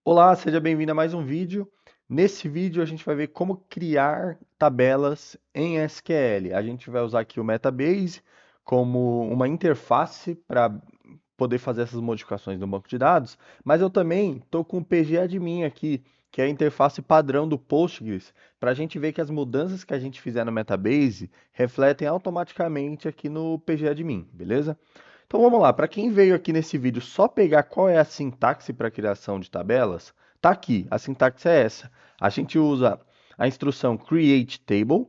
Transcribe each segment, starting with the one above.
Olá, seja bem-vindo a mais um vídeo. Nesse vídeo a gente vai ver como criar tabelas em SQL. A gente vai usar aqui o Metabase como uma interface para poder fazer essas modificações no banco de dados, mas eu também estou com o PGAdmin aqui, que é a interface padrão do Postgres, para a gente ver que as mudanças que a gente fizer no Metabase refletem automaticamente aqui no PGAdmin, beleza? Então vamos lá, para quem veio aqui nesse vídeo só pegar qual é a sintaxe para criação de tabelas, tá aqui, a sintaxe é essa. A gente usa a instrução create table,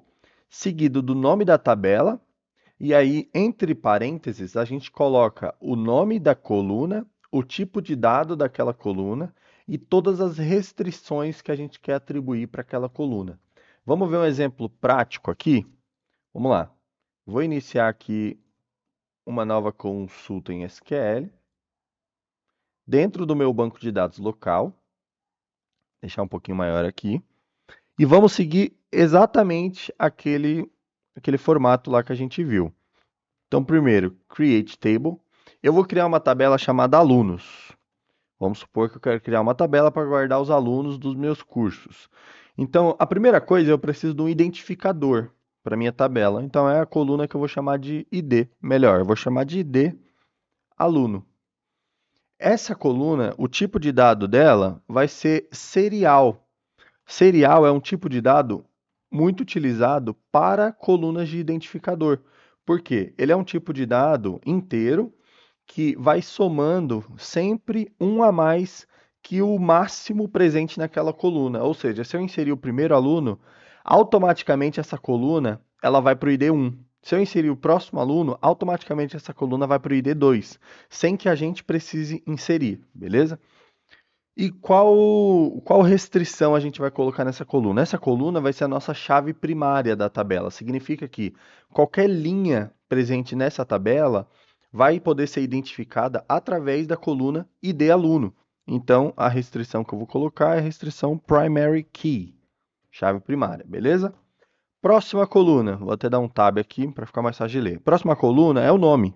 seguido do nome da tabela, e aí entre parênteses a gente coloca o nome da coluna, o tipo de dado daquela coluna e todas as restrições que a gente quer atribuir para aquela coluna. Vamos ver um exemplo prático aqui? Vamos lá. Vou iniciar aqui uma nova consulta em SQL, dentro do meu banco de dados local, deixar um pouquinho maior aqui, e vamos seguir exatamente aquele formato lá que a gente viu. Então, primeiro, create table. Eu vou criar uma tabela chamada alunos. Vamos supor que eu quero criar uma tabela para guardar os alunos dos meus cursos. Então, a primeira coisa, eu preciso de um identificador para minha tabela. Então, é a coluna que eu vou chamar de ID. Melhor, eu vou chamar de ID aluno. Essa coluna, o tipo de dado dela vai ser serial. Serial é um tipo de dado muito utilizado para colunas de identificador. Por quê? Ele é um tipo de dado inteiro que vai somando sempre um a mais que o máximo presente naquela coluna. Ou seja, se eu inserir o primeiro aluno, automaticamente essa coluna ela vai para o ID 1. Se eu inserir o próximo aluno, automaticamente essa coluna vai para o ID 2, sem que a gente precise inserir, beleza? E qual restrição a gente vai colocar nessa coluna? Essa coluna vai ser a nossa chave primária da tabela. Significa que qualquer linha presente nessa tabela vai poder ser identificada através da coluna ID aluno. Então, a restrição que eu vou colocar é a restrição primary key, chave primária, beleza? Próxima coluna, vou até dar um tab aqui para ficar mais fácil de ler. Próxima coluna é o nome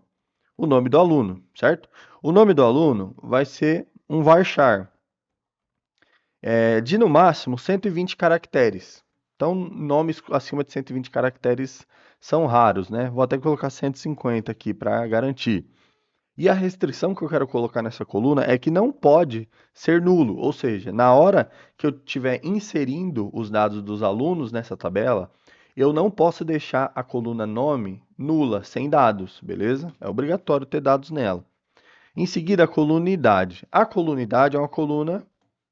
do aluno, certo? O nome do aluno vai ser um varchar, de no máximo 120 caracteres. Então, nomes acima de 120 caracteres são raros, né? Vou até colocar 150 aqui para garantir. E a restrição que eu quero colocar nessa coluna é que não pode ser nulo, ou seja, na hora que eu estiver inserindo os dados dos alunos nessa tabela, eu não posso deixar a coluna nome nula, sem dados, beleza? É obrigatório ter dados nela. Em seguida, a coluna idade. A coluna idade é uma coluna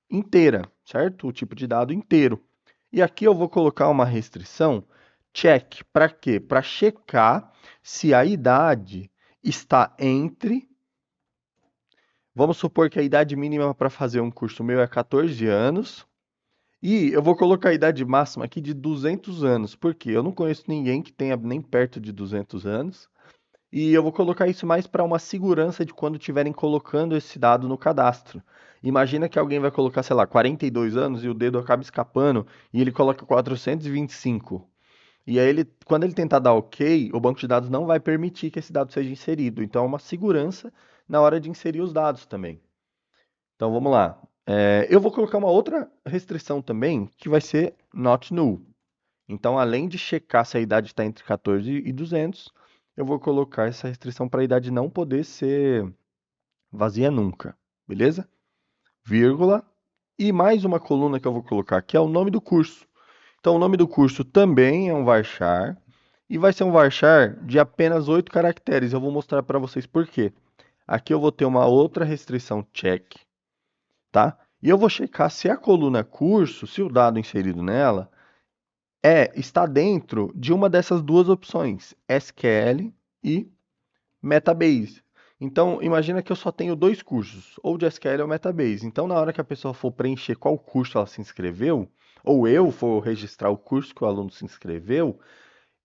inteira, certo? O tipo de dado inteiro. E aqui eu vou colocar uma restrição check. Para quê? Para checar se a idade está entre. Vamos supor que a idade mínima para fazer um curso meu é 14 anos. E eu vou colocar a idade máxima aqui de 200 anos, porque eu não conheço ninguém que tenha nem perto de 200 anos. E eu vou colocar isso mais para uma segurança de quando estiverem colocando esse dado no cadastro. Imagina que alguém vai colocar, sei lá, 42 anos e o dedo acaba escapando e ele coloca 425. E aí quando ele tentar dar OK, o banco de dados não vai permitir que esse dado seja inserido. Então é uma segurança na hora de inserir os dados também. Então vamos lá. Eu vou colocar uma outra restrição também, que vai ser not null. Então, além de checar se a idade está entre 14 e 200, eu vou colocar essa restrição para a idade não poder ser vazia nunca, beleza? Vírgula. E mais uma coluna que eu vou colocar aqui é o nome do curso. Então, o nome do curso também é um varchar e vai ser um varchar de apenas 8 caracteres. Eu vou mostrar para vocês por quê. Aqui eu vou ter uma outra restrição check, tá? E eu vou checar se a coluna curso, se o dado inserido nela está dentro de uma dessas duas opções, SQL e Metabase. Então, imagina que eu só tenho dois cursos, ou de SQL ou Metabase. Então, na hora que a pessoa for preencher qual curso ela se inscreveu, ou eu for registrar o curso que o aluno se inscreveu,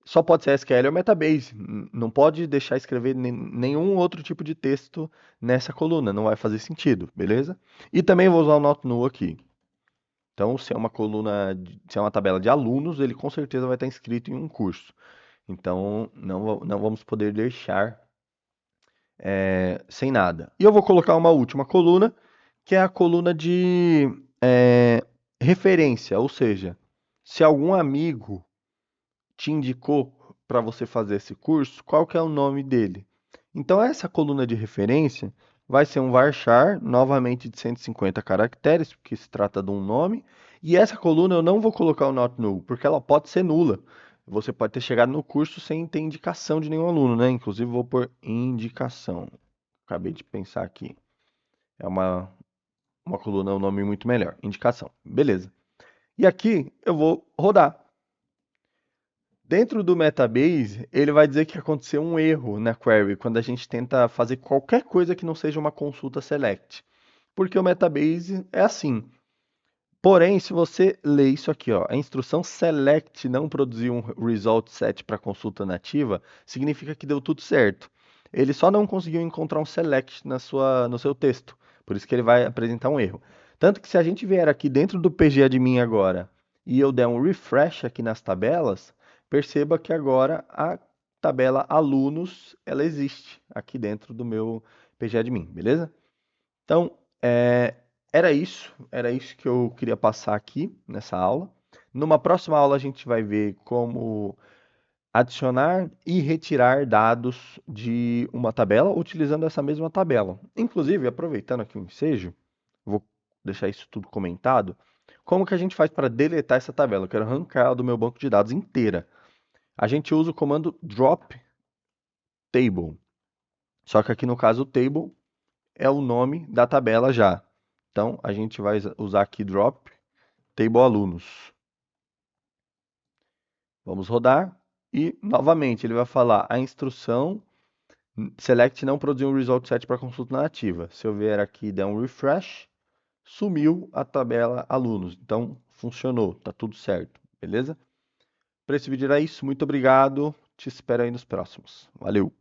só pode ser SQL ou Metabase. Não pode deixar escrever nenhum outro tipo de texto nessa coluna, não vai fazer sentido, beleza? E também vou usar o not null aqui. Então, se é uma coluna, se é uma tabela de alunos, ele com certeza vai estar inscrito em um curso. Então, não vamos poder deixar sem nada. E eu vou colocar uma última coluna, que é a coluna de é, referência, ou seja, se algum amigo te indicou para você fazer esse curso, qual que é o nome dele? Então, essa coluna de referência vai ser um varchar, novamente de 150 caracteres, porque se trata de um nome, e essa coluna eu não vou colocar o not null, porque ela pode ser nula. Você pode ter chegado no curso sem ter indicação de nenhum aluno, né? Inclusive, vou pôr indicação. Acabei de pensar aqui. É uma coluna, um nome muito melhor. Indicação. Beleza. E aqui eu vou rodar. Dentro do Metabase, ele vai dizer que aconteceu um erro na query quando a gente tenta fazer qualquer coisa que não seja uma consulta select. Porque o Metabase é assim. Porém, se você ler isso aqui, ó, a instrução select não produzir um result set para consulta nativa, significa que deu tudo certo. Ele só não conseguiu encontrar um select no seu texto. Por isso que ele vai apresentar um erro. Tanto que se a gente vier aqui dentro do pgadmin agora e eu der um refresh aqui nas tabelas, perceba que agora a tabela alunos ela existe aqui dentro do meu pgadmin, beleza? Então, era isso que eu queria passar aqui nessa aula. Numa próxima aula a gente vai ver como adicionar e retirar dados de uma tabela utilizando essa mesma tabela. Inclusive, aproveitando aqui o ensejo, vou deixar isso tudo comentado. Como que a gente faz para deletar essa tabela? Eu quero arrancar ela do meu banco de dados inteira. A gente usa o comando drop table. Só que aqui no caso o table é o nome da tabela já. Então, a gente vai usar aqui drop table alunos. Vamos rodar e, novamente, ele vai falar a instrução select não produziu um result set para consulta nativa. Se eu vier aqui e der um refresh, sumiu a tabela alunos. Então, funcionou, tá tudo certo, beleza? Para esse vídeo era isso. Muito obrigado. Te espero aí nos próximos. Valeu!